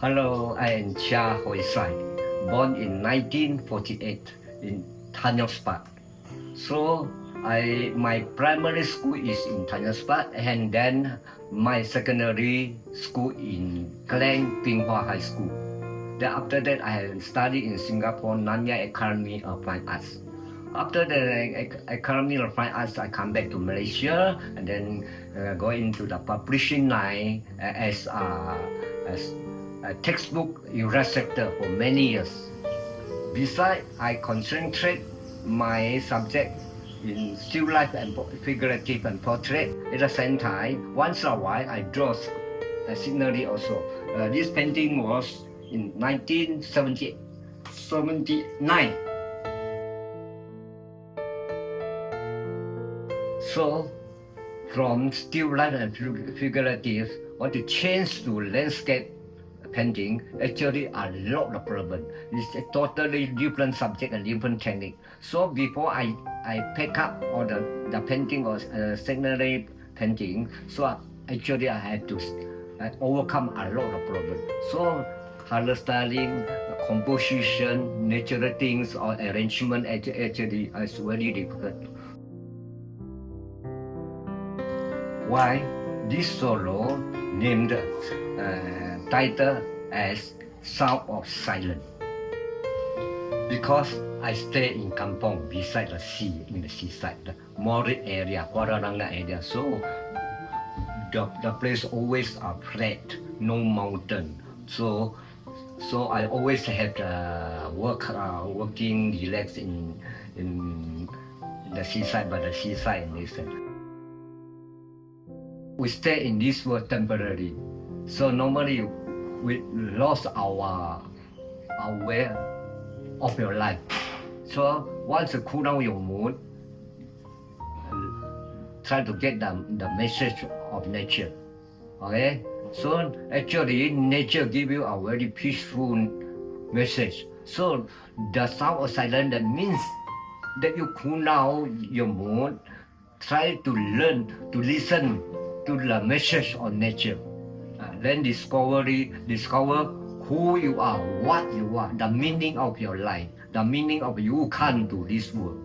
Hello, I am Chia Hoy Sai, born in 1948 in Tanjong Spat. So my primary school is in Tanjong Spat, and then my secondary school in Klang PINKGUY High School. Then after that, I studied in Singapore Nanyang Academy of Fine Arts. After the Academy of Fine Arts, I come back to Malaysia and then go into the publishing line as a textbook illustrator for many years. Besides, I concentrate my subject in still life and figurative and portrait. At the same time, once in a while, I draw scenery also. This painting was in 1979. So, from still life and figurative, want to change to landscape painting, actually a lot of problem. It's a totally different subject and different technique. So before I pick up on the painting or scenery painting, so actually I had to overcome a lot of problems. So color styling, composition, natural things or arrangement actually is very difficult. Why this solo named title as Sound of Silence? Because I stay in kampong beside the sea, in the seaside, the Morib area, Kuala Langat area. So the place always are flat, no mountain. So I always have working relax in the seaside, by the seaside in this. We stay in this world temporarily. So normally we lost our way of your life. So once you cool down your mood, try to get the message of nature. Okay? So actually nature give you a very peaceful message. So the sound of silence, that means that you cool down your mood, try to learn to listen to the message of nature. Then discover who you are, what you are, the meaning of your life, the meaning of you come to this world.